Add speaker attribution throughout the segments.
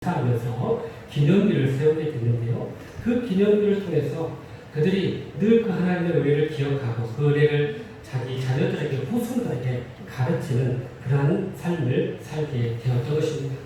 Speaker 1: 하면서 기념비를 세우게 됐는데요. 그 기념비를 통해서 그들이 늘 그 하나님의 은혜를 기억하고 그 은혜를 자기 자녀들에게 후손들에게 가르치는 그러한 삶을 살게 되었던 것입니다.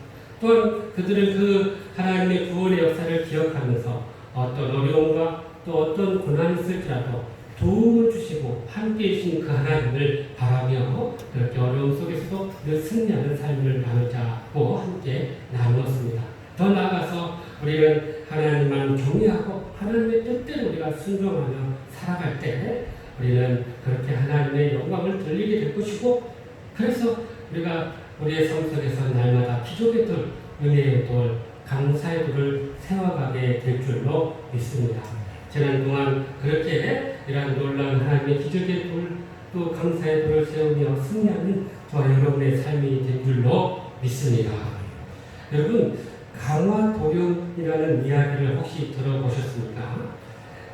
Speaker 1: 또한 그들은 그 하나님의 구원의 역사를 기억하면서 어떤 어려움과 또 어떤 고난이 있을지라도 도움을 주시고 함께해 주신 그 하나님을 바라며 그렇게 어려움 속에서도 늘 승리하는 삶을 나누자고 함께 나누었습니다. 더 나아가서 우리는 하나님만 경외하고 하나님의 뜻대로 우리가 순종하며 살아갈 때 우리는 그렇게 하나님의 영광을 돌리게 될 것이고, 그래서 우리가 우리의 삶 속에서 날마다 기적의 돌, 은혜의 돌, 감사의 돌을 세워가게 될 줄로 믿습니다. 지난 동안 그렇게 이러한 놀라운 하나님의 기적의 돌, 또 감사의 돌을 세우며 승리하는 저와 여러분의 삶이 된 줄로 믿습니다. 여러분, 강화도령이라는 이야기를 혹시 들어보셨습니까?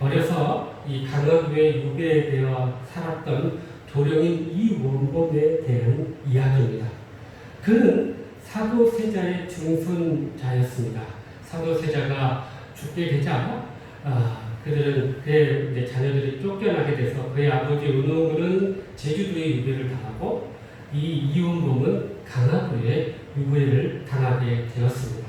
Speaker 1: 어려서 이 강화도에 유배되어 살았던 도령인 이원범에 대한 이야기입니다. 그는 사도세자의 증손자였습니다. 사도세자가 죽게 되자 그들은 그의 이제 자녀들이 쫓겨나게 돼서 그의 아버지 은홍군은 제주도에 유배를 당하고 이 이원범은 강화도에 유배를 당하게 되었습니다.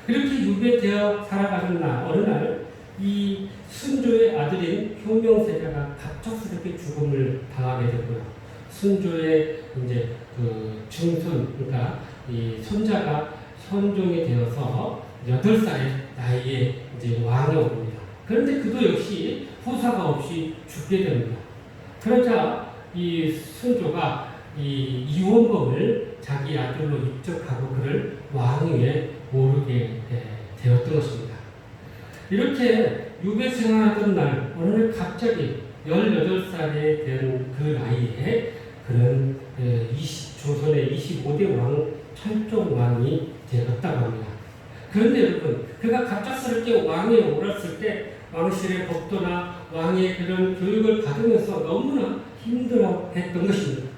Speaker 1: 이렇게 유배되어 살아가는 어느 날 이 순조의 아들인 효명세자가 갑작스럽게 죽음을 당하게 되고요. 순조의 이제 그 증손, 그러니까 이 손자가 선종이 되어서 8살의 나이에 이제 왕이 옵니다. 그런데 그도 역시 후사가 없이 죽게 됩니다. 그러자 이 순조가 이 이원범을 자기 아들로 입적하고 그를 왕위에 오르게 되었던 것입니다. 이렇게 유배 생활하던 날 어느 날 갑자기 18살에 된 그 나이에 그는 조선의 25대 왕 철종왕이 되었다고 합니다. 그런데 여러분, 그가 갑작스럽게 왕위에 오랐을 때 왕실의 법도나 왕의 그런 교육을 받으면서 너무나 힘들어했던 것입니다.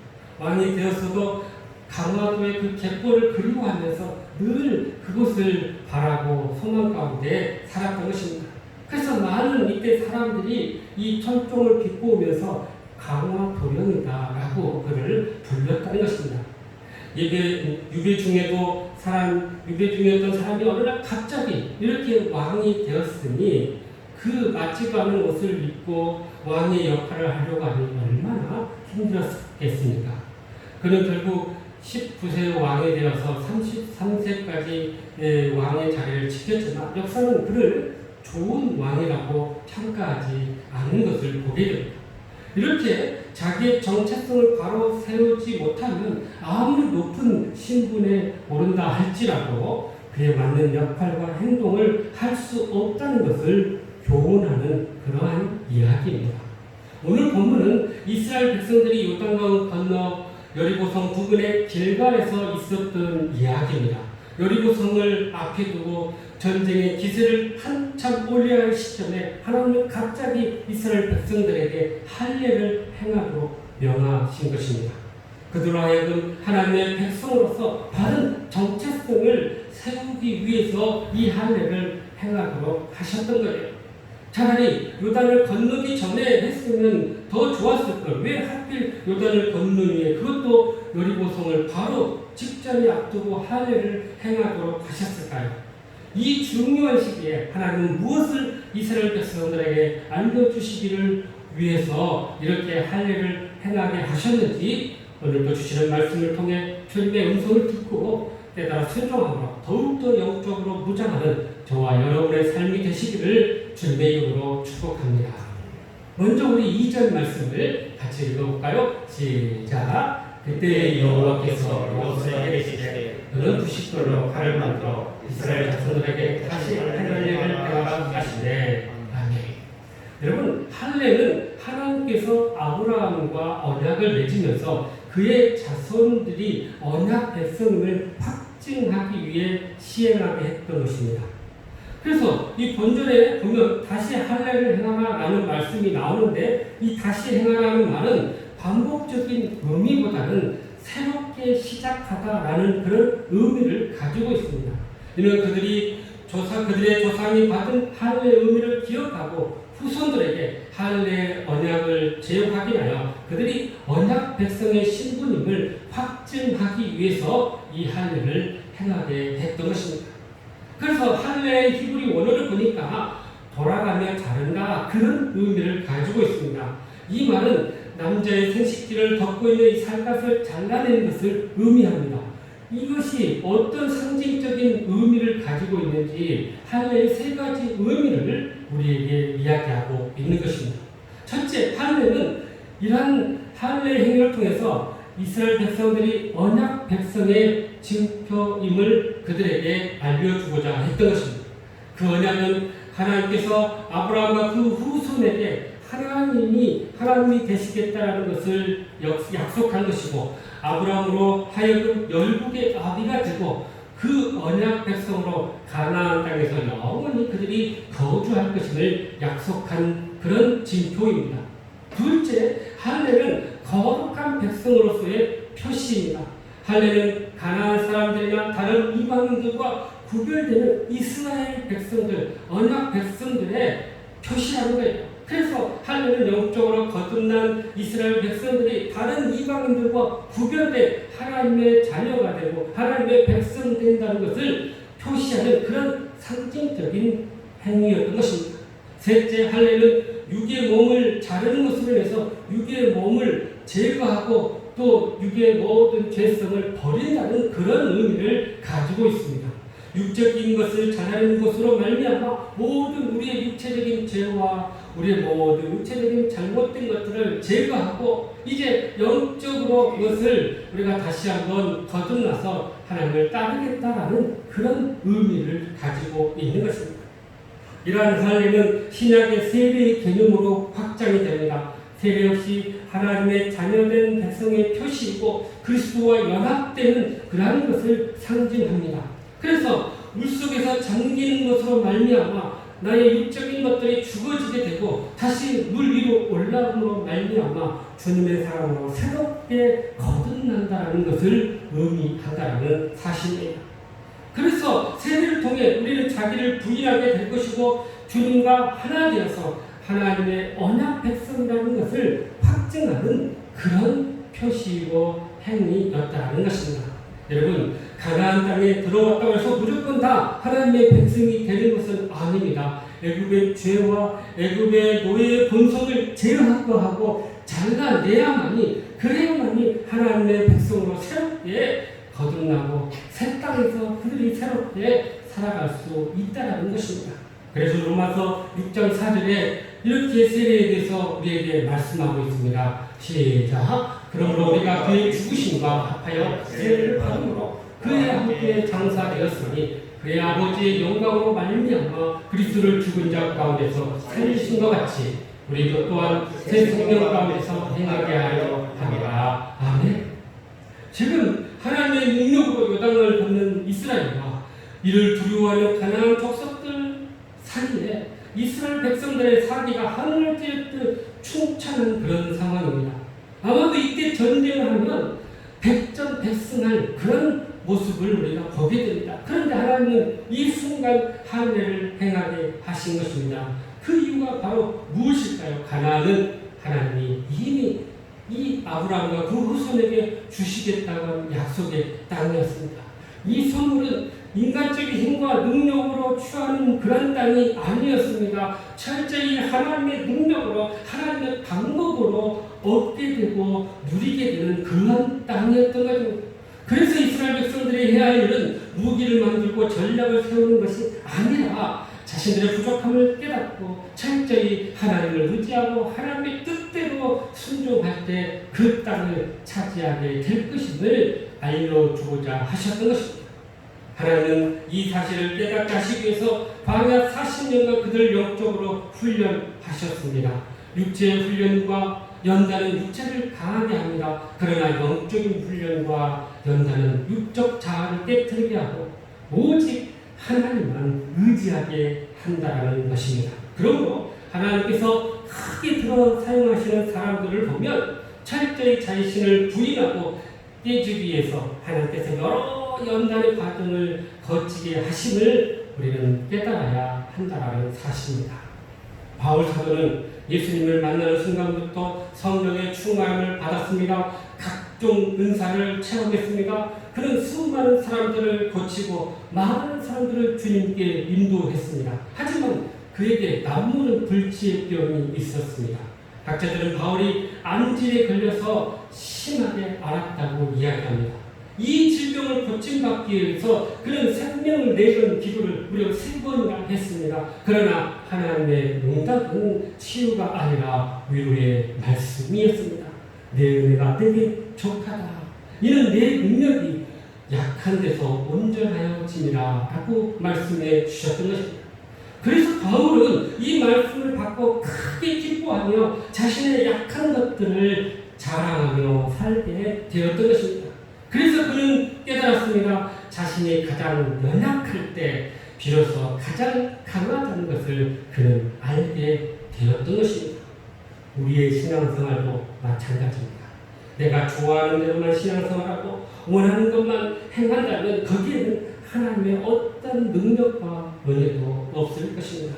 Speaker 1: 왕이 되었어도 강화도의 그 갯벌을 그리워하면서 늘 그곳을 바라고 소망 가운데 살았던 것입니다. 그래서 많은 이때 사람들이 이 철종을 비꼬으면서 강화도령이다라고 그를 불렀다는 것입니다. 유배 중이었던 사람이 어느 날 갑자기 이렇게 왕이 되었으니 그 맞지도 않은 옷을 입고 왕의 역할을 하려고 하니 얼마나 힘들었겠습니까? 그는 결국 19세 왕이 되어서 33세까지 왕의 자리를 지켰지만 역사는 그를 좋은 왕이라고 평가하지 않은 것을 보게 됩니다. 이렇게 자기의 정체성을 바로 세우지 못하면 아무리 높은 신분에 오른다 할지라도 그에 맞는 역할과 행동을 할 수 없다는 것을 교훈하는 그러한 이야기입니다. 오늘 본문은 이스라엘 백성들이 요단강 건너 여리고성 부근의 길갈에서 있었던 이야기입니다. 여리고성을 앞에 두고 전쟁의 기세를 한참 올려야 할 시점에 하나님은 갑자기 이스라엘 백성들에게 할례를 행하도록 명하신 것입니다. 그들로 하여금 하나님의 백성으로서 바른 정체성을 세우기 위해서 이 할례를 행하도록 하셨던 거예요. 차라리 요단을 건너기 전에 했으면 더 좋았을 걸. 왜 하필 요단을 건너니 그것도 여리고성을 바로 직전에 앞두고 할례를 행하도록 하셨을까요? 이 중요한 시기에 하나님은 무엇을 이스라엘 백성들에게 알려주시기를 위해서 이렇게 할례를 행하게 하셨는지 오늘도 주시는 말씀을 통해 주님의 음성을 듣고 때따라 순종함으로 더욱더 영적으로 무장하는 저와 여러분의 삶이 되시기를 주님의 이름으로 축복합니다. 먼저 우리 2절 말씀을 같이 읽어볼까요? 시작! 그때 여호와께서 모세에게 이르시되 너는 부싯돌로 칼을 만들어 이스라엘 자손들에게 다시 할례를 행하라 하시되. 아멘. 여러분, 할례는 하나님께서 아브라함과 언약을 맺으면서 그의 자손들이 언약 백성임을 확증하기 위해 시행하게 했던 것입니다. 그래서 이 본절에 보면 다시 할례를 행하라라는 말씀이 나오는데 이 다시 행하라는 말은 반복적인 의미보다는 새롭게 시작하다라는 그런 의미를 가지고 있습니다. 이는 그들의 조상이 받은 할례의 의미를 기억하고 후손들에게 할례의 언약을 재확인하여 그들이 언약 백성의 신분임을 확증하기 위해서 이 할례를 행하게 했던 것입니다. 그래서 할례의 히브리 원어를 보니까 돌아가며 자른다, 그런 의미를 가지고 있습니다. 이 말은 남자의 생식기를 덮고 있는 이 살갗을 잘라내는 것을 의미합니다. 이것이 어떤 상징적인 의미를 가지고 있는지 할례의 세 가지 의미를 우리에게 이야기하고 있는 것입니다. 첫째, 할례는 이러한 할례 행위를 통해서 이스라엘 백성들이 언약 백성의 징표임을 그들에게 알려주고자 했던 것입니다. 그 언약은 하나님께서 아브라함과 그 후손에게 하나님이 되시겠다라는 것을 약속한 것이고, 아브라함으로 하여금 열국의 아비가 되고 그 언약 백성으로 가나안 땅에서 영원히 그들이 거주할 것임을 약속한 그런 징표입니다. 둘째, 할례는 거룩한 백성으로서의 표시입니다. 할례는 가나안 사람들이나 다른 이방인들과 구별되는 이스라엘 백성들, 언약 백성들의 표시라는 거예요. 그래서 할례는 영적으로 거듭난 이스라엘 백성들이 다른 이방인들과 구별된 하나님의 자녀가 되고 하나님의 백성 된다는 것을 표시하는 그런 상징적인 행위였던 것입니다. 셋째, 할례는 육의 몸을 자르는 것으로 해서 육의 몸을 제거하고 또 육의 모든 죄성을 버린다는 그런 의미를 가지고 있습니다. 육적인 것을 자르는 것으로 말미암아 모든 우리의 육체적인 죄와 우리의 모든 육체적인 잘못된 것들을 제거하고 이제 영적으로 이것을 우리가 다시 한번 거듭나서 하나님을 따르겠다라는 그런 의미를 가지고 있는 것입니다. 이러한 할례는 신약의 세례의 개념으로 확장이 됩니다. 세례 없이 하나님의 자녀된 백성의 표시이고 그리스도와 연합되는 그러한 것을 상징합니다. 그래서 물속에서 잠기는 것으로 말미암아 나의 육적인 것들이 죽어지게 되고 다시 물 위로 올라옴으로 말미암아 주님의 사랑으로 새롭게 거듭난다는 것을 의미한다는 사실입니다. 그래서 세례를 통해 우리는 자기를 부인하게 될 것이고 주님과 하나 되어서 하나님의 언약 백성이라는 것을 확증하는 그런 표시이고 행위였다는 것입니다. 여러분, 가나안 땅에 들어왔다고 해서 무조건 다 하나님의 백성이 되는 것은 아닙니다. 애굽의 죄와 애굽의 노예의 본성을 제어하고 잘라내야만이, 그래야만이 하나님의 백성으로 새롭게 거듭나고 새 땅에서 그들이 새롭게 살아갈 수 있다는 것입니다. 그래서 로마서 6장 4절에 이렇게 세례에 대해서 우리에게 말씀하고 있습니다. 시작. 그러므로 우리가 그의 죽으심과 합하여 세례를 받음으로 그의 함께 장사되었으니 그의 아버지의 영광으로 말미암아 그리스도를 죽은 자 가운데서 살리신 것 같이 우리도 또한 새 생명 가운데서 행하게 하려 합니다. 아멘. 지금 하나님의 능력으로 요단을 걷는 이스라엘과 이를 두려워하는 가나안 족속들 사이에 이스라엘 백성들의 사기가 하늘을 찌르듯 충천한 그런 상황입니다. 아마도 이때 전쟁을 하면 백전백승할 그런 모습을 우리가 보게 됩니다. 그런데 하나님은 이 순간 할례를 행하게 하신 것입니다. 그 이유가 바로 무엇일까요? 가나안은 하나님이 이미 이 아브라함과 그 후손에게 주시겠다고 한 약속의 땅이었습니다. 이 선물은 인간적인 힘과 능력으로 취하는 그런 땅이 아니었습니다. 철저히 하나님의 능력으로, 하나님의 방법으로 얻게 되고 누리게 되는 그런 땅이었던 거죠. 그래서 이스라엘 백성들이 해야 할 일은 무기를 만들고 전략을 세우는 것이 아니라 자신들의 부족함을 깨닫고 철저히 하나님을 의지하고 하나님의 뜻대로 순종할 때 그 땅을 차지하게 될 것임을 알려주고자 하셨던 것입니다. 하나님은 이 사실을 깨닫게 하시기 위해서 광야 40년간 그들을 영적으로 훈련하셨습니다. 육체의 훈련과 연단은 육체를 강하게 합니다. 그러나 영적인 훈련과 연단은 육적 자아를 깨트리게 하고 오직 하나님만 의지하게 한다는 것입니다. 그러므로 하나님께서 크게 들어 사용하시는 사람들을 보면 철저히 자신을 부인하고 깨주기 위해서 하나님께서 여러 연단의 과정을 거치게 하심을 우리는 깨달아야 한다는 사실입니다. 바울 사도는 예수님을 만나는 순간부터 성령의 충만함을 받았습니다. 각종 은사를 체험했습니다. 그는 수많은 사람들을 고치고 많은 사람들을 주님께 인도했습니다. 하지만 그에게 남무는 불치의 병이 있었습니다. 학자들은 바울이 암질에 걸려서 심하게 앓았다고 이야기합니다. 이 질병을 고침받기 위해서 그는 생명을 내건 기도를 무려 3번이나 했습니다. 그러나 하나님의 응답은 치유가 아니라 위로의 말씀이었습니다. 내 은혜가 내게 족하다. 이는 내 능력이 약한 데서 온전하여짐이라 라고 말씀해 주셨던 것입니다. 그래서 바울은 이 말씀을 받고 크게 기뻐하며 자신의 약한 것들을 자랑하며 살게 되었던 것입니다. 그래서 그는 깨달았습니다. 자신이 가장 연약할 때 비로소 가장 강하다는 것을 그는 알게 되었던 것입니다. 우리의 신앙생활도 마찬가지입니다. 내가 좋아하는 대로만 신앙생활하고 원하는 것만 행한다면 거기에는 하나님의 어떤 능력과 은혜도 없을 것입니다.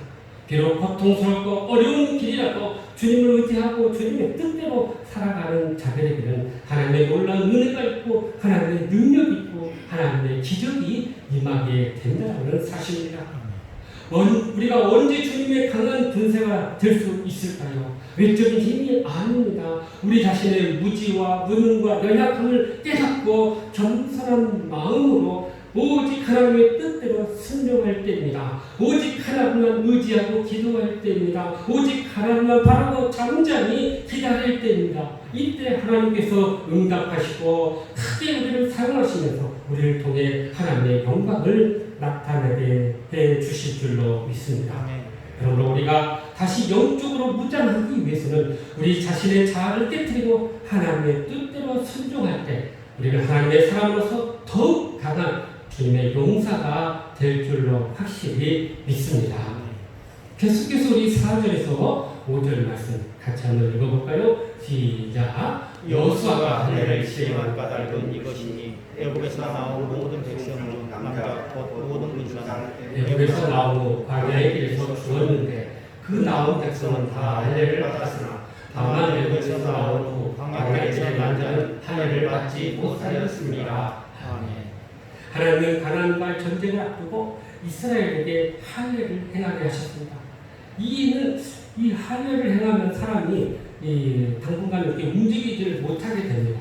Speaker 1: 비록 고통스럽고 어려운 길이라도 주님을 의지하고 주님의 뜻대로 살아가는 자들에게는 하나님의 놀라운 은혜가 있고 하나님의 능력이 있고 하나님의 기적이 임하게 된다는 사실입니다. 우리가 언제 주님의 강한 분세가 될 수 있을까요? 외적인 힘이 아닙니다. 우리 자신의 무지와 무능과 연약함을 깨닫고 겸손한 마음으로 오직 하나님의 뜻대로 순종할 때입니다. 오직 하나님만 의지하고 기도할 때입니다. 오직 하나님만 바라고 잠잠히 기다릴 때입니다. 이때 하나님께서 응답하시고 크게 우리를 사용하시면서 우리를 통해 하나님의 영광을 나타내게 해 주실 줄로 믿습니다. 그러므로 우리가 다시 영적으로 무장하기 위해서는 우리 자신의 자아를 깨뜨리고 하나님의 뜻대로 순종할 때 우리는 하나님의 사람으로서 더욱 강한 주님의 용사가 될 줄로 확실히 믿습니다. 계속해서 우리 4절에서 5절 말씀 같이 한번 읽어볼까요? 시작.
Speaker 2: 여호수아가 할례를 시행한 까닭은 이것이니 애굽에서 나온 모든 백성 중 남자 곧 모든 군사는
Speaker 1: 애굽에서 나온 후 광야의 길에서 죽었는데 그 나온 백성은 다 할례를 받았으나 다만 애굽에서 나온 후 광야의 길에 난 자는 할례를 받지 못하였습니다. 아멘. 하나님은 가나안과의 전쟁을 앞두고 이스라엘에게 할례를 행하게 하셨습니다. 이는 이 할례를 행하면 사람이 당분간 이렇게 움직이지를 못하게 됩니다.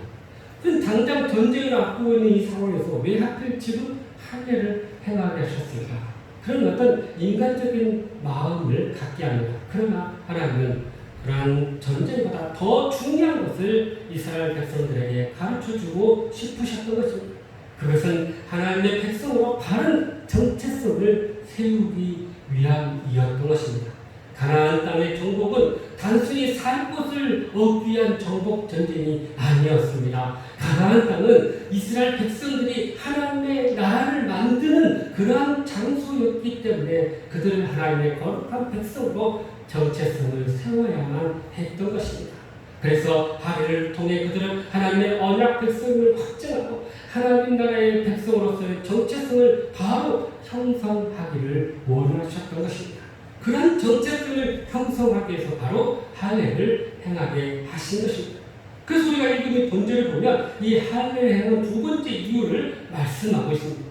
Speaker 1: 그럼 당장 전쟁을 앞두고 있는 이 상황에서 왜 하필 지금 할례를 행하게 하셨을까? 그런 어떤 인간적인 마음을 갖게 합니다. 그러나 하나님은 그러한 전쟁보다 더 중요한 것을 이스라엘 백성들에게 가르쳐주고 싶으셨던 것입니다. 그것은 하나님의 백성으로 바른 정체성을 세우기 위함이었던 것입니다. 가나안 땅의 정복은 단순히 살 곳을 얻기 위한 정복 전쟁이 아니었습니다. 가나안 땅은 이스라엘 백성들이 하나님의 나라를 만드는 그러한 장소였기 때문에 그들은 하나님의 거룩한 백성으로 정체성을 세워야만 했던 것입니다. 그래서 할례를 통해 그들은 하나님의 언약 백성을 확증하고 하나님 나라의 백성으로서의 정체성을 바로 형성하기를 원하셨던 것입니다. 그런 정체성을 형성하기 위해서 바로 할례를 행하게 하신 것입니다. 그래서 우리가 읽은 본절을 보면 이 할례를 행한 두 번째 이유를 말씀하고 있습니다.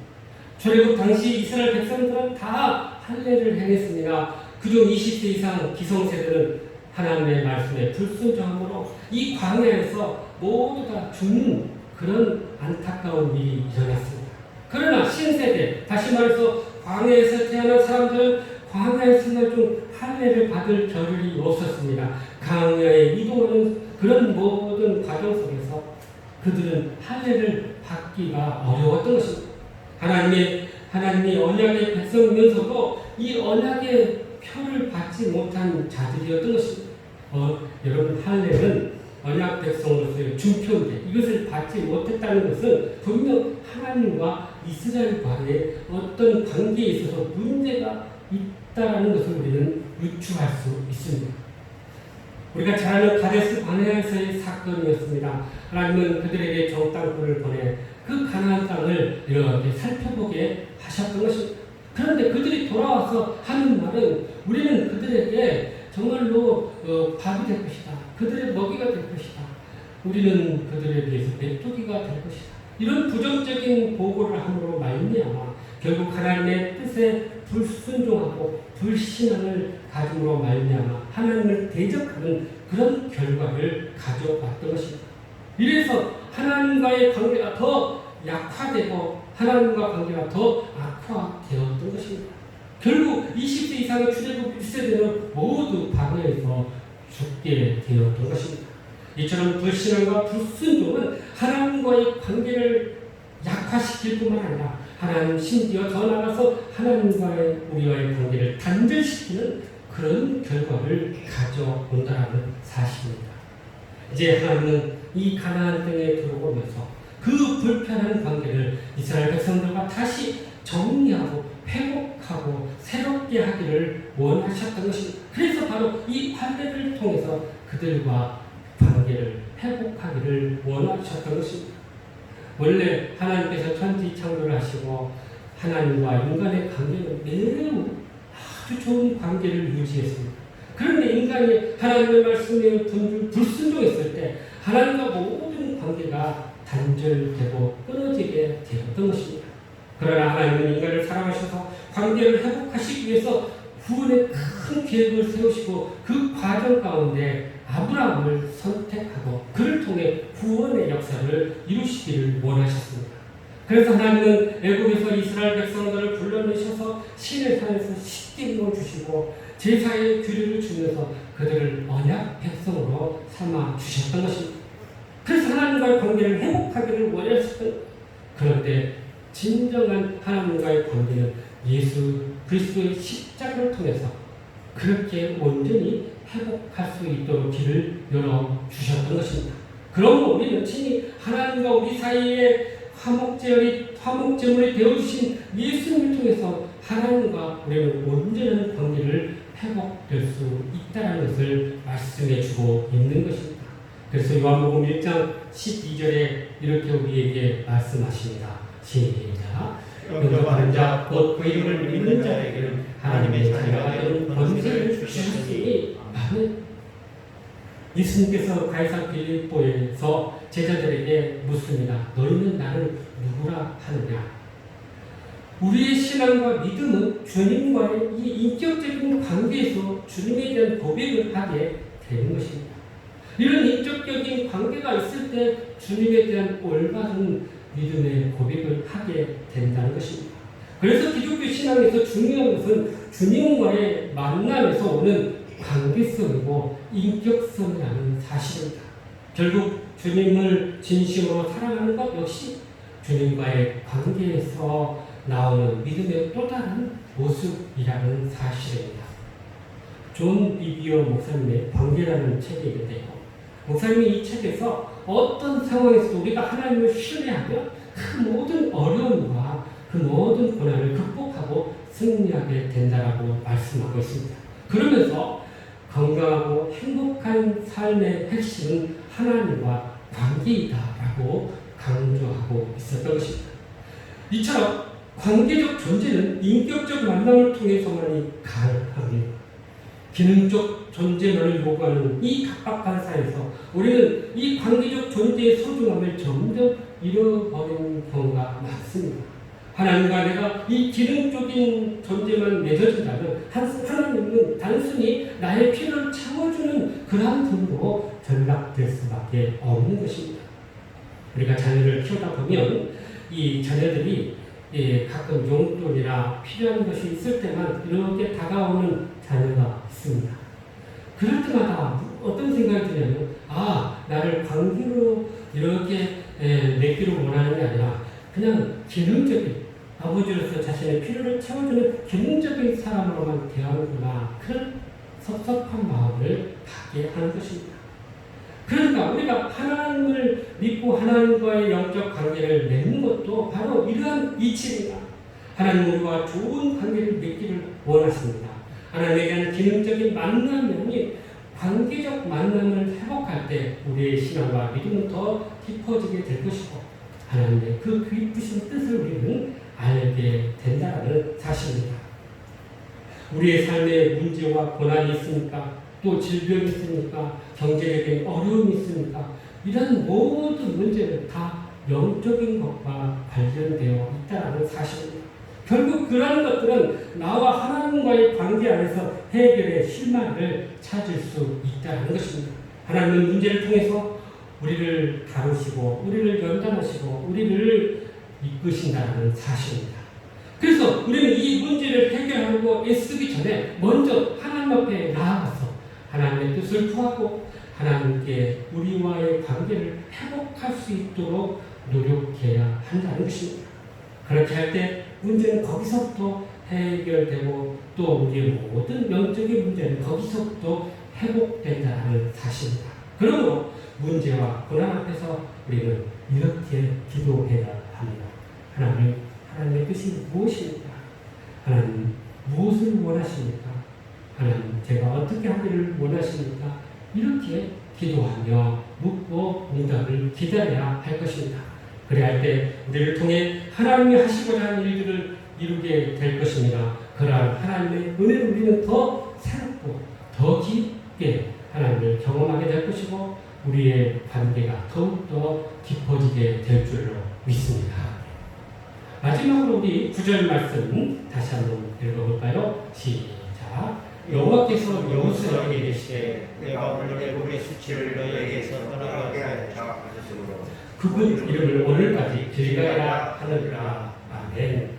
Speaker 1: 출애굽 당시 이스라엘 백성들은 다 할례를 행했습니다. 그중 20세 이상 기성세대는 하나님의 말씀에 불순종함으로 이 광야에서 모두 다 죽는 그런 안타까운 일이 일어났습니다. 그러나 신세대, 다시 말해서 광야에서 태어난 사람들은 광야의 생활 중 할례를 받을 겨를이 없었습니다. 광야에 이동하는 그런 모든 과정 속에서 그들은 할례를 받기가 어려웠던 것입니다. 하나님이 언약의 백성이면서도 이 언약의 표를 받지 못한 자들이었던 것입니다. 여러분, 할례는 언약 백성으로서의 중표인데 이것을 받지 못했다는 것은 분명 하나님과 이스라엘과의 어떤 관계에 있어서 문제가 있다라는 것을 우리는 유추할 수 있습니다. 우리가 잘 아는 가데스 바네아에서의 사건이었습니다. 하나님은 그들에게 저 땅굴을 보내 그 가나안 땅을 이렇게 살펴보게 하셨던 것입니다. 그런데 그들이 돌아와서 하는 말은 우리는 그들에게 정말로 밥이 될 것이다. 그들의 먹이가 될 것이다. 우리는 그들에 비해서 메뚜기가 될 것이다. 이런 부정적인 보고를 함으로 말미암아 결국 하나님의 뜻에 불순종하고 불신앙을 가짐으로 말미암아 하나님을 대적하는 그런 결과를 가져왔던 것입니다. 이래서 하나님과의 관계가 더 약화되고 하나님과 관계가 더 악화되었던 것입니다. 결국 20세 이상의 출애굽 1세대는 모두 방해에서 죽게 되었던 것입니다. 이처럼 불신앙과 불순종은 하나님과의 관계를 약화시킬 뿐만 아니라 하나님 심지어 더 나아가서 하나님과의 우리와의 관계를 단절시키는 그런 결과를 가져온다는 사실입니다. 이제 하나님은 이 가나안 땅에 들어오면서 그 불편한 관계를 이스라엘 백성들과 다시 정리하고 회복하고 새롭게 하기를 원하셨던 것입니다. 그래서 바로 이 환례를 통해서 그들과 관계를 회복하기를 원하셨던 것입니다. 원래 하나님께서 천지 창조를 하시고 하나님과 인간의 관계는 매우 아주 좋은 관계를 유지했습니다. 그런데 인간이 하나님의 말씀에 불순종했을 때 하나님과 모든 관계가 단절되고 끊어지게 되었던 것입니다. 그러나 하나님은 인간을 사랑하셔서 관계를 회복하시기 위해서 구원의 큰 계획을 세우시고 그 과정 가운데 아브라함을 선택하고 그를 통해 구원의 역사를 이루시기를 원하셨습니다. 그래서 하나님은 애굽에서 이스라엘 백성들을 불러내셔서 시내 산에서 식기름을 주시고 제사의 규례를 주면서 그들을 언약 백성으로 삼아 주셨던 것입니다. 그래서 하나님과의 관계를 회복하기를 원하셨던, 그런데 진정한 하나님과의 관계는 예수 그리스도의 십자가를 통해서 그렇게 온전히 회복할 수 있도록 길을 열어주셨던 것입니다. 그러므로 우리는 친히 하나님과 우리 사이에 화목제물이 되어주신 예수님을 통해서 하나님과 우리는 온전한 관계를 회복될 수 있다는 것을 말씀해 주고 있는 것입니다. 그래서 요한복음 1장 12절에 이렇게 우리에게 말씀하십니다. 시작. 영접하는 자, 곧 그 이름을 믿는 자에게는 하나님의 자녀가 되는 권세를 주셨으니 아멘. 예수님께서 가이사 빌립보에서 제자들에게 묻습니다. 너희는 나를 누구라 하느냐? 우리의 신앙과 믿음은 주님과의 이 인격적인 관계에서 주님에 대한 고백을 하게 되는 것입니다. 이런 인격적인 관계가 있을 때 주님에 대한 올바른 믿음의 고백을 하게 된다는 것입니다. 그래서 기독교 신앙에서 중요한 것은 주님과의 만남에서 오는 관계성이고 인격성이라는 사실입니다. 결국 주님을 진심으로 사랑하는 것 역시 주님과의 관계에서 나오는 믿음의 또 다른 모습이라는 사실입니다. 존 비비어 목사님의 관계라는 책이 있는데요. 목사님이 이 책에서 어떤 상황에서도 우리가 하나님을 신뢰하며 그 모든 어려움과 그 모든 고난을 극복하고 승리하게 된다라고 말씀하고 있습니다. 그러면서 건강하고 행복한 삶의 핵심은 하나님과 관계이다라고 강조하고 있었던 것입니다. 이처럼 관계적 존재는 인격적 만남을 통해서만이 가능합니다. 기능적 존재만을 요구하는 이 각박한 사회에서 우리는 이 관계적 존재의 소중함을 점점 잃어버리는 경우가 많습니다. 하나님과 내가 이 기능적인 존재만 맺어진다면 하나님은 단순히 나의 필요를 채워주는 그러한 분으로 전락될 수밖에 없는 것입니다. 우리가 자녀를 키우다 보면 이 자녀들이 가끔 용돈이나 필요한 것이 있을 때만 이렇게 다가오는 자녀가 있습니다. 그럴 때마다 어떤 생각이 드냐면, 나를 관계로 이렇게 맺기를 원하는 게 아니라 그냥 기능적인, 아버지로서 자신의 필요를 채워주는 기능적인 사람으로만 대하는구나, 그런 섭섭한 마음을 갖게 하는 것입니다. 그러니까 우리가 하나님을 믿고 하나님과의 영적 관계를 맺는 것도 바로 이러한 이치입니다. 하나님 우리와 좋은 관계를 맺기를 원하십니다. 하나님에 대한 기능적인 만남이 관계적 만남을 회복할 때 우리의 신앙과 믿음은 더 깊어지게 될 것이고 하나님의 그 깊으신 뜻을 우리는 알게 된다는 사실입니다. 우리의 삶에 문제와 고난이 있습니까? 또 질병이 있습니까? 경제적인 어려움이 있습니까? 이런 모든 문제는 다 영적인 것과 관련되어 있다는 사실입니다. 결국 그런 것들은 나와 하나님과의 관계 안에서 해결의 실마리를 찾을 수 있다는 것입니다. 하나님은 문제를 통해서 우리를 다루시고 우리를 연단하시고 우리를 이끄신다는 사실입니다. 그래서 우리는 이 문제를 해결하고 애쓰기 전에 먼저 하나님 앞에 나아가서 하나님의 뜻을 구하고 하나님께 우리와의 관계를 회복할 수 있도록 노력해야 한다는 것입니다. 그렇게 할 때 문제는 거기서부터 해결되고 또 우리의 모든 영적인 문제는 거기서부터 회복된다는 사실입니다. 그러므로 문제와 고난 앞에서 우리는 이렇게 기도해야 합니다. 하나님의 뜻이 무엇입니까? 하나님 무엇을 원하십니까? 하나님 제가 어떻게 하기를 원하십니까? 이렇게 기도하며 묻고 응답을 기다려야 할 것입니다. 그래야 할 때 우리를 통해 하나님이 하시고자 하는 일들을 이루게 될 것입니다. 그러한 하나님의 은혜를 우리는 더 새롭고 더 깊게 하나님을 경험하게 될 것이고 우리의 관계가 더욱더 깊어지게 될 줄로 믿습니다. 마지막으로 우리 9절 말씀 다시 한번 읽어볼까요? 시작.
Speaker 2: 여호와께서 여호수아에게 이르시되 내가 오늘 애굽의 수치를 너희에게서 떠나가게 하였다.
Speaker 1: 그분 이름을 오늘까지 길가야 하느니라. 아멘.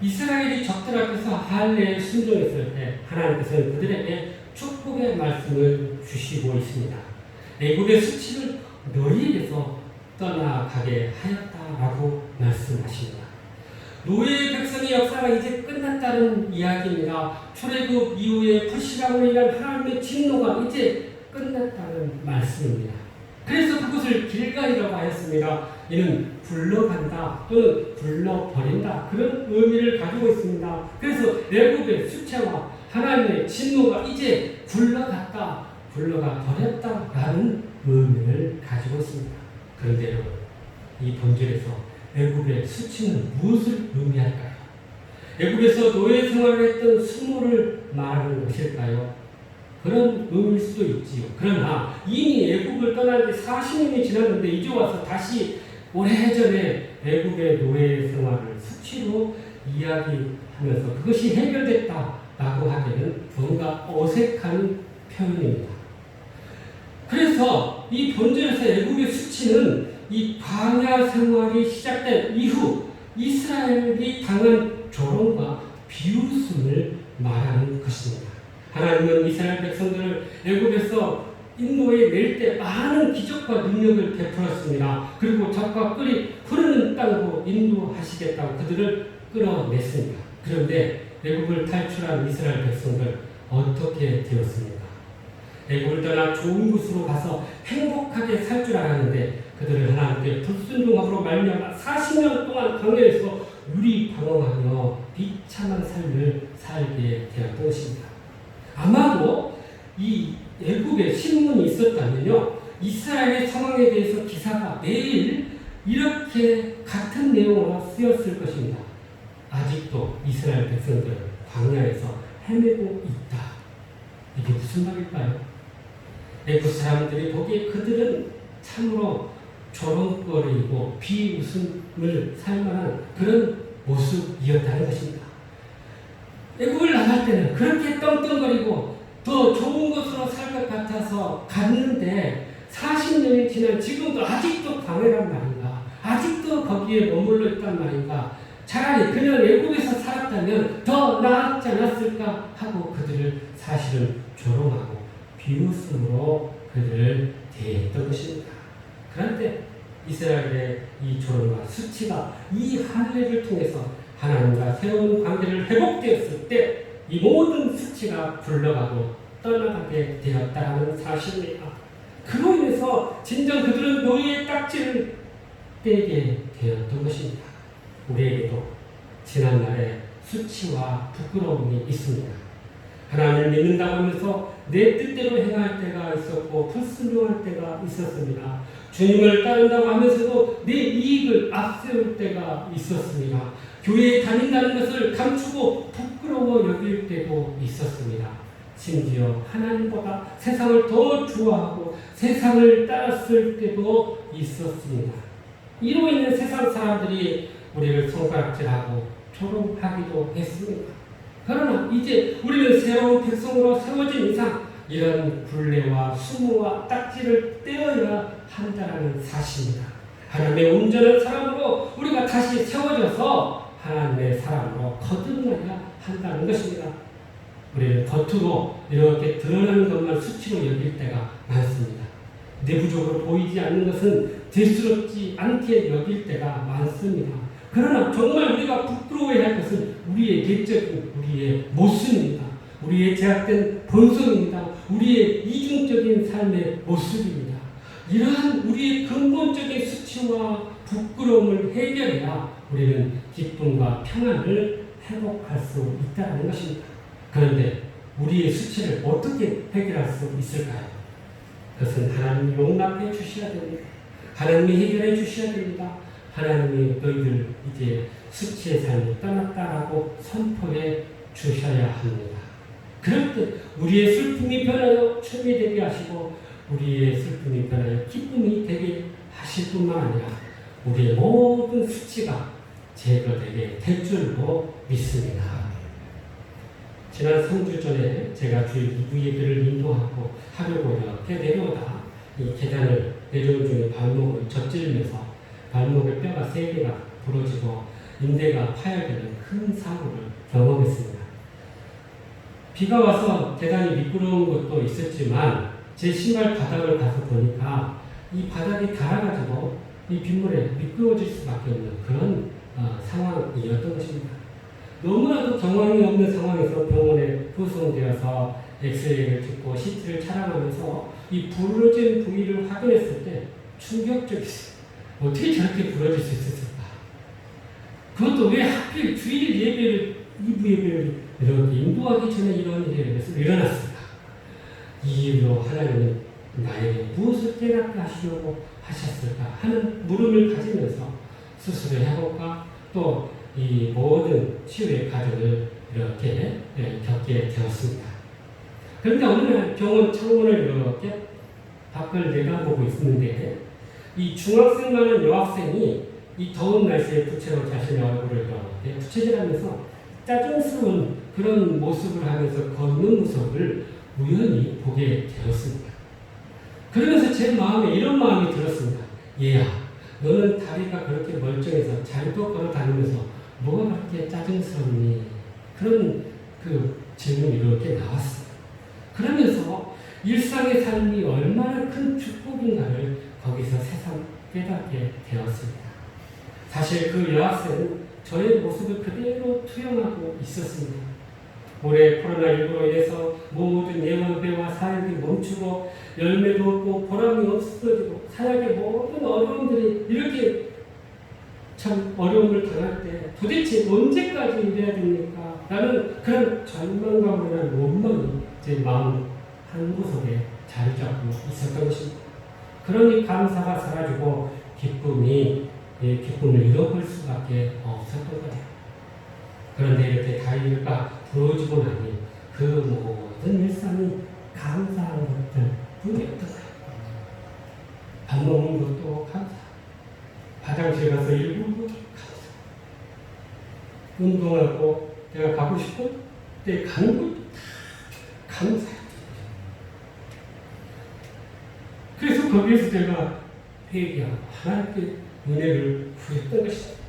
Speaker 1: 이스라엘이 적들 앞에서 할례에 순종했을 때 하나님께서는 그들에게 축복의 말씀을 주시고 있습니다. 애굽의 수치를 너희에게서 떠나가게 하였다라고 말씀하십니다. 노예의 백성의 역사가 이제 끝났다는 이야기입니다. 출애굽 이후에 불신앙으로 인한 하나님의 진노가 이제 끝났다는 말씀입니다. 그래서 그것을 길가이라고 하였습니다. 이는 불러간다 또는 불러버린다 그런 의미를 가지고 있습니다. 그래서 애굽의 수치와 하나님의 진노가 이제 굴러갔다 불러가 버렸다라는 의미를 가지고 있습니다. 그런데 여러분 이 본절에서 애굽의 수치는 무엇을 의미할까요? 애굽에서 노예 생활을 했던 수모를 말하는 것일까요? 그런 의미일 수도 있지요. 그러나 이미 애굽을 떠난 지 40년이 지났는데 이제 와서 다시 오래전에 애굽의 노예 생활을 수치로 이야기하면서 그것이 해결됐다라고 하기에는 뭔가 어색한 표현입니다. 그래서 이 본절에서 애굽의 수치는 이 광야 생활이 시작된 이후 이스라엘이 당한 조롱과 비웃음을 말하는 것입니다. 하나님은 이스라엘 백성들을 애굽에서 인도에 낼 때 많은 기적과 능력을 베풀었습니다. 그리고 적과 꿀이 흐르는 땅으로 인도하시겠다고 그들을 끌어냈습니다. 그런데 애굽을 탈출한 이스라엘 백성들 어떻게 되었습니까? 애굽을 떠나 좋은 곳으로 가서 행복하게 살 줄 알았는데 그들은 하나님께 불순종함으로 말미암아 40년 동안 광야에서 유리방황하며 비참한 삶을 살게 되었던 것입니다. 아마도 이 애굽에 신문이 있었다면요 이스라엘의 상황에 대해서 기사가 매일 이렇게 같은 내용으로 쓰였을 것입니다. 아직도 이스라엘 백성들은 광야에서 헤매고 있다. 이게 무슨 말일까요? 애굽 사람들이 보기에 그들은 참으로 조롱거리고 비웃음을 살만한 그런 모습이었다는 것입니다. 애굽을 나갈 때는 그렇게 떵떵거리고 더 좋은 곳으로 살 것 같아서 갔는데 40년이 지난 지금도 아직도 광야란 말인가? 아직도 거기에 머물러 있단 말인가? 차라리 그냥 애굽에서 살았다면 더 나았지 않았을까 하고 그들을 사실은 조롱하고 비웃음으로 그들을 대했던 것입니다. 그런데 이스라엘의 이 조롱과 수치가 이 할례를 통해서 하나님과 새로운 관계를 회복되었을 때 이 모든 수치가 굴러가고 떠나가게 되었다는 사실입니다. 그로 인해서 진정 그들은 노예의 딱지를 떼게 되었던 것입니다. 우리에게도 지난날의 수치와 부끄러움이 있습니다. 하나님을 믿는다고 하면서 내 뜻대로 행할 때가 있었고 불순종할 때가 있었습니다. 주님을 따른다고 하면서도 내 이익을 앞세울 때가 있었습니다. 교회에 다닌다는 것을 감추고 부끄러워 여길 때도 있었습니다. 심지어 하나님보다 세상을 더 좋아하고 세상을 따랐을 때도 있었습니다. 이로 인해 세상 사람들이 우리를 손가락질하고 조롱하기도 했습니다. 그러나 이제 우리는 새로운 백성으로 세워진 이상 이런 굴레와 수모와 딱지를 떼어야 한다는 사실입니다. 하나님의 온전한 사람으로 우리가 다시 세워져서 하나님의 사람으로 거듭나야 한다는 것입니다. 우리는 겉으로 이렇게 드러나는 것만 수치로 여길 때가 많습니다. 내부적으로 보이지 않는 것은 대수롭지 않게 여길 때가 많습니다. 그러나 정말 우리가 부끄러워해야 할 것은 우리의 내적인 우리의 모습입니다. 우리의 제약된 본성입니다. 우리의 이중적인 삶의 모습입니다. 이러한 우리의 근본적인 수치와 부끄러움을 해결해야 우리는 기쁨과 평안을 회복할 수 있다는 것입니다. 그런데 우리의 수치를 어떻게 해결할 수 있을까요? 그것은 하나님이 용납해 주셔야 됩니다. 하나님이 해결해 주셔야 됩니다. 하나님이 너희들 이제 수치의 삶을 떠났다라고 선포해 주셔야 합니다. 그럴 때 우리의 슬픔이 변하여 춤이 되게 하시고 우리의 슬픔이 변하여 기쁨이 되게 하실 뿐만 아니라 우리의 모든 수치가 제거되게 될 줄로 믿습니다. 지난 3주 전에 제가 주일 2부 예배를 인도하고 하려고 이렇게 내려오다 이 계단을 내려온 중에 발목을 젖질면서 발목의 뼈가 3개가 부러지고 인대가 파열되는 큰 사고를 경험했습니다. 비가 와서 계단이 미끄러운 것도 있었지만 제 신발 바닥을 가서 보니까 이 바닥이 닳아가지고 이 빗물에 미끄러워질 수밖에 없는 그런 상황이었던 것입니다. 너무나도 경황이 없는 상황에서 병원에 후송되어서 엑스레이를 찍고 CT를 촬영하면서 이 부러진 부위를 확인했을 때 충격적이었어요. 어떻게 저렇게 부러질 수 있었을까? 그것도 왜 하필 주일 예배를 2부 예배를 이렇게 인도하기 전에 이런 일이 일어났을까? 이 일로 하나님은 나에게 무엇을 깨닫게 하시려고 하셨을까 하는 물음을 가지면서 스스로 회복과 또 이 모든 치유의 과정을 이렇게 겪게 되었습니다. 그런데 어느 날 병원 창문을 이렇게 밖을 내다보고 있는데 이 중학생만한 여학생이 이 더운 날씨에 부채로 자신의 얼굴을 이렇게 부채질하면서 짜증스러운 그런 모습을 하면서 걷는 모습을 우연히 보게 되었습니다. 그러면서 제 마음에 이런 마음이 들었습니다. 얘야, 너는 다리가 그렇게 멀쩡해서 잘도 걸어 다니면서 뭐가 그렇게 짜증스럽니? 그런 그 질문이 이렇게 나왔어요. 그러면서 일상의 삶이 얼마나 큰 축복인가를 거기서 새삼 깨닫게 되었습니다. 사실 그 여학생은 저의 모습을 그대로 투영하고 있었습니다. 올해 코로나19로 인해서 모든 예배와 사역이 멈추고 열매도 없고 보람이 없어지고 사역의 모든 어려움들이 이렇게 참 어려움을 당할 때 도대체 언제까지 이래야 됩니까? 라는 그런 절망감이나 원망이 제 마음 한구석에 자리 잡고 있었던 것입니다. 그러니 감사가 사라지고 기쁨을 잃어볼 수밖에 없었던 거예요. 그런데 이렇게 다리가 부러지고 나니 그 모든 일상이 감사한 것들 뿐이었던 거예요. 밥 먹는 것도 감사. 화장실 가서 일부러 감사. 운동하고 내가 가고 싶은 때 가는 것도 감사해요. 그래서 거기에서 제가 회개하고 하나님께 은혜를 구했던 것입니다.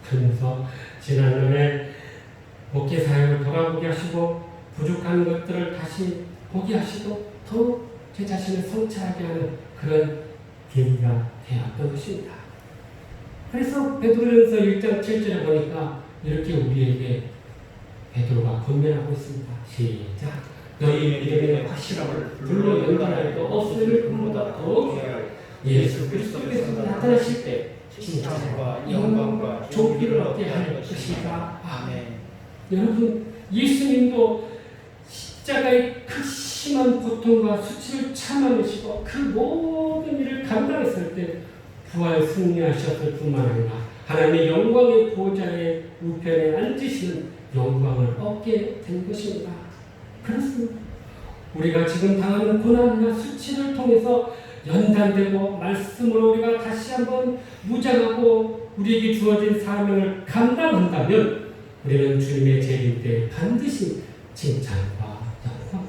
Speaker 1: 그러면서 지난날에 목회 사역을 돌아보게 하시고 부족한 것들을 다시 보게 하시고 더욱 제 자신을 성찰하게 하는 그런 계기가 되었던 것입니다. 그래서 베드로전서 1장 7절에 보니까 이렇게 우리에게 베드로가 권면하고 있습니다. 시작. 너희 믿음의 확실함을 불로 연단하여도 없음을 그보다 더욱 예수 그리스도께서 나타나실 때 칭찬과 영광과 존귀를 얻게 할 것이다. 아멘. 여러분, 예수님도 십자가의 그 심한 고통과 수치를 참아내시고 그 모든 일을 감당했을 때 부활 승리하셨을 뿐만 아니라 하나님의 영광의 보좌의 우편에 앉으시는 영광을 얻게 된 것입니다. 그렇습니다. 우리가 지금 당하는 고난이나 수치를 통해서 연단되고 말씀으로 우리가 다시 한번 무장하고 우리에게 주어진 사명을 감당한다면 우리는 주님의 재림 때 반드시 칭찬과 영광,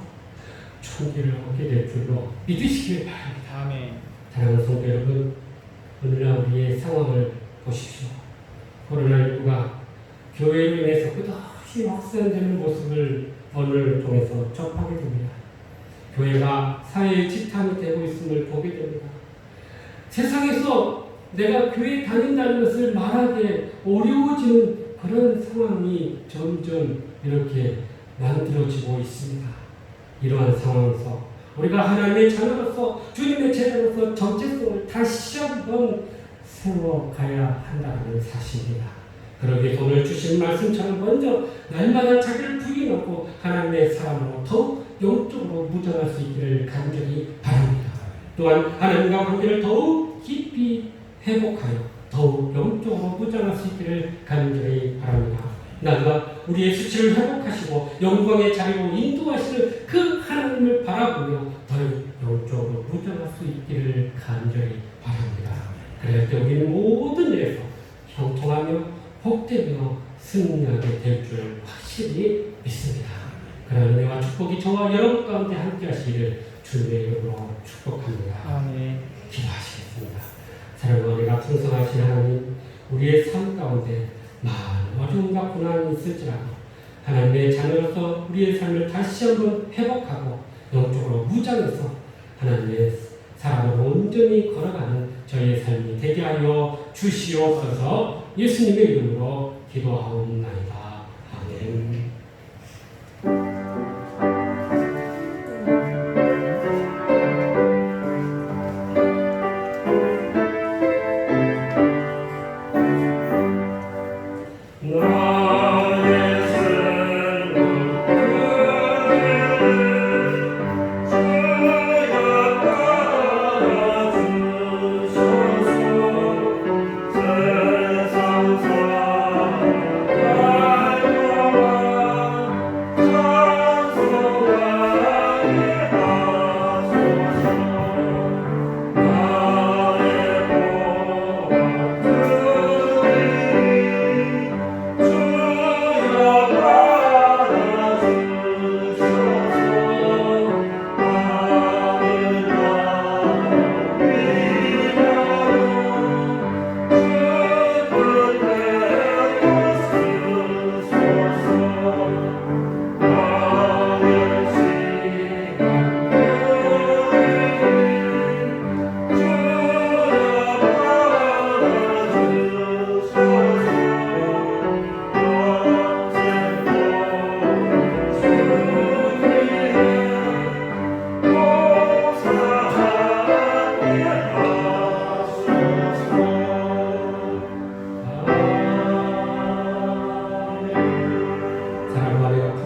Speaker 1: 총기를 얻게 될 줄로 믿으시길 바랍니다.
Speaker 2: 아멘.
Speaker 1: 사랑하는 성도 여러분, 오늘날 우리의 상황을 보십시오. 코로나19가 교회로 인해서 끝없이 확산되는 모습을 오늘 통해서 접하게 됩니다. 교회가 사회의 지탄이 되고 있음을 보게 됩니다. 세상에서 내가 교회 다닌다는 것을 말하기에 어려워지는 그런 상황이 점점 이렇게 만들어지고 있습니다. 이러한 상황에서 우리가 하나님의 자녀로서 주님의 제자로서 정체성을 다시 한번 세워가야 한다는 사실입니다. 그러기 위해서 오늘 주신 말씀처럼 먼저 날마다 자기를 부인하고 하나님의 사람으로 더욱 영적으로 무장할 수 있기를 간절히 바랍니다. 또한 하나님과 관계를 더욱 깊이 회복하여 더욱 영적으로 무장할 수 있기를 간절히 바랍니다. 나가 우리의 수치를 회복하시고 영광의 자리로 인도하시는 그 하나님을 바라보며 더욱 영적으로 무장할 수 있기를 간절히 바랍니다. 그럴 때 우리는 모든 일에서 형통하며 복되며 승리하게 될 줄 확실히 믿습니다. 그런 은혜와 축복이 저와 여러분 가운데 함께 하시기를 주님의 이름으로 축복합니다.
Speaker 2: 아멘.
Speaker 1: 기도하시겠습니다. 사랑과 은혜가 풍성하신 하나님, 우리의 삶 가운데 많은 어려움과 고난이 있을지라도 하나님의 자녀로서 우리의 삶을 다시 한번 회복하고 영적으로 무장해서 하나님의 사랑으로 온전히 걸어가는 저희의 삶이 되게 하여 주시옵소서. 예수님의 이름으로 기도하옵나이다. 아멘.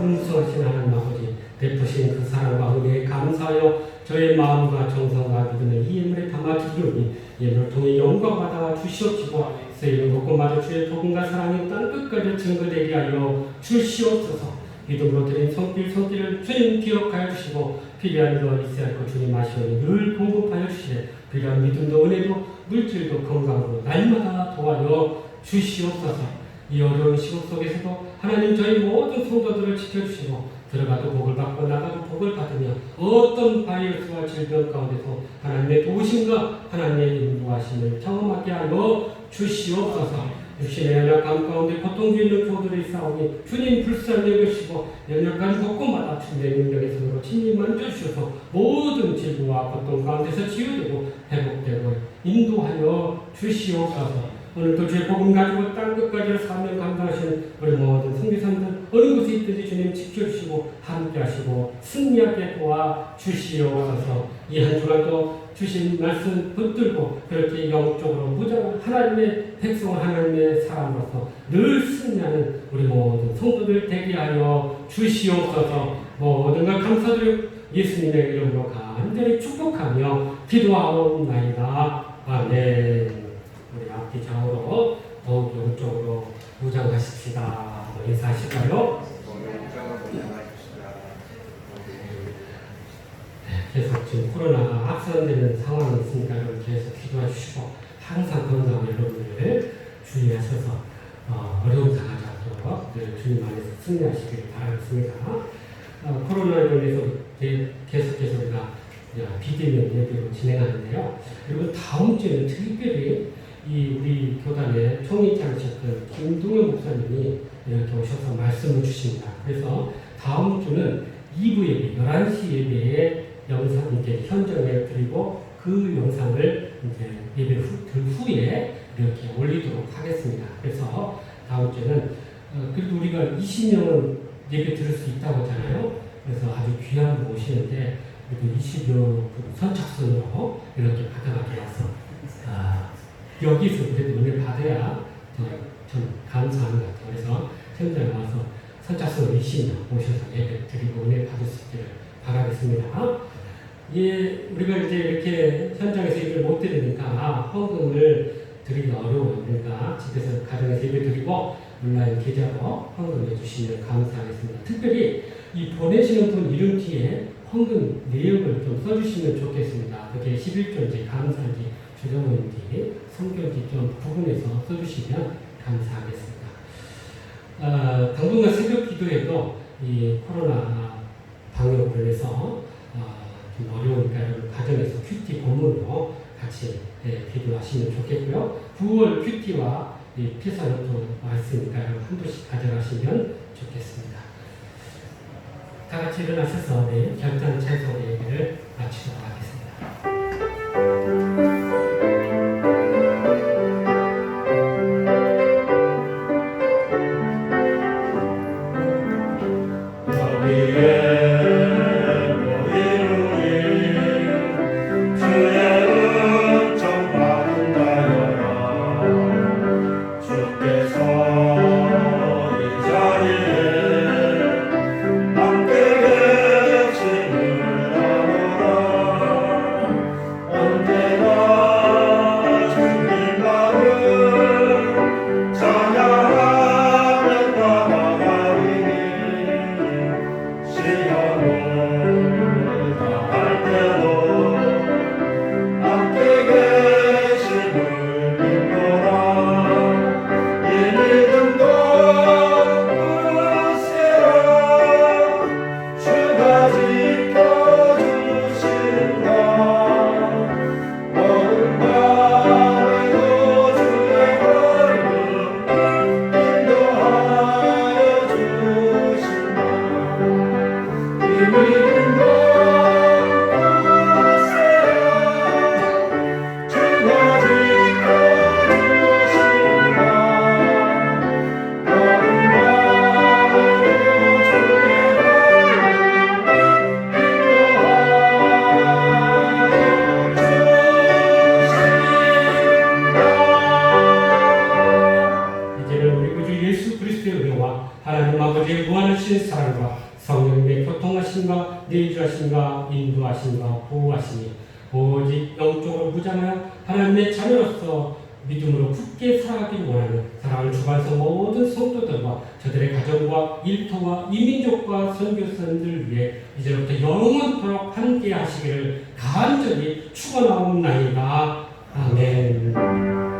Speaker 1: 풍성하신 하나님 아버지, 베푸신 그 사랑과 은혜에 감사하여 저의 마음과 정성과 믿음을 이 예물에 담아 드리오니 예물을 통해 영광 받아 주시옵시고 쓰이는 곳곳마다 주의 복음과 사랑이 땅끝까지 증거되게 하여 주시옵소서. 믿음으로 드린 손길을 주님 기억하여 주시고 필요한 것 있어야 할 것 주님 아시오니 늘 공급하여 주시되 필요한 믿음도 은혜도 물질도 건강으로 날마다 도와여 주시옵소서. 이 어려운 시국 속에서도 하나님 저희 모든 성도들을 지켜주시고 들어가도 복을 받고 나가도 복을 받으며 어떤 바이러스와 질병 가운데서 하나님의 도우심과 하나님의 인도하심을 경험하게 하여 주시옵소서. 육신의 연약함 가운데 고통 주는 교들이 싸우니 주님 불쌍히 여기시고 연약한 곳곳마다 주님의 능력의 손으로 친히 만져주셔서 모든 질병과 고통 가운데서 치유되고 회복되고 인도하여 주시옵소서. 오늘도 주의 복음 가지고 땅끝까지 사명 감당하시는 우리 모든 성교사님들 어느 곳에 있든지 주님 지켜주시고 함께하시고 승리하게 도와주시옵소서. 이 한 주간도 주신 말씀 붙들고 그렇게 영적으로 무장한 하나님의 백성 하나님의 사람으로서 늘 승리하는 우리 모든 성도들 되게 하여 주시옵소서. 모든 걸 감사드려 예수님의 이름으로 간절히 축복하며 기도하옵나이다. 아멘. 우리 앞뒤 좌우로 더욱 영적으로 무장하십시다. 인사하실까요? 계속 지금 코로나가 확산되는 상황이 있으니까 여러분 계속 기도해 주시고 항상 건강 여러분들 주의하셔서 어려운 상하지 않도록 늘 주님 안에서 승리하시길 바라겠습니다. 코로나로 인해서 계속해서 우리가 비대면 예배로 진행하는데요. 그리고 다음 주에는 특별히 우리 교단의 총회장이셨던 김동현 목사님이 이렇게 오셔서 말씀을 주십니다. 그래서 다음 주는 2부 예배, 11시 예배에 영상 이제 현정에 드리고 그 영상을 이제 예배 후에 이렇게 올리도록 하겠습니다. 그래서 다음 주에는 그래도 우리가 20명은 예배 들을 수 있다고 하잖아요. 그래서 아주 귀한 분 오시는데 그래도 20여 분 선착순으로 이렇게 받아가게 해서 여기서 그래도 은혜 받아야 좀 감사한 것 같아요. 그래서 현장에 와서 선착순 20명 오셔서 예배 드리고 은혜 받을 수 있기를 바라겠습니다. 우리가 이제 이렇게 현장에서 예배를 못 드리니까 헌금을 드리기 어려워요. 그러니까 집에서 가정에서 예배 드리고 온라인 계좌로 헌금해 주시면 감사하겠습니다. 특별히 이 보내시는 분 이름 뒤에 헌금 내역을 좀 써주시면 좋겠습니다. 그게 11조인지 감사인지 주정원인지 성경인지 좀 부분에서 써주시면 감사하겠습니다. 당분간 새벽 기도에도 이 코로나 방역을 위해서 좀 어려우니까 여러분 가정에서 큐티 본문으로 같이 기도하시면 좋겠고요. 9월 큐티와 피사로도 왔으니까 여러분 한 분씩 가져가시면 좋겠습니다. 다 같이 일어나셔서 결단 찬송 예배를 마치도록 하겠습니다. 하나님 아버지의 무한하신 사랑과 성령님의 교통하심과 내주하심과 인도하심과 보호하심이 오직 영적으로 무장하여 하나님의 자녀로서 믿음으로 굳게 살아가기를 원하는 사랑을 주관서 모든 성도들과 저들의 가정과 일터와 이민족과 선교사님들 위해 이제부터 영원토록 함께 하시기를 간절히 축원하옵나이다. 아멘.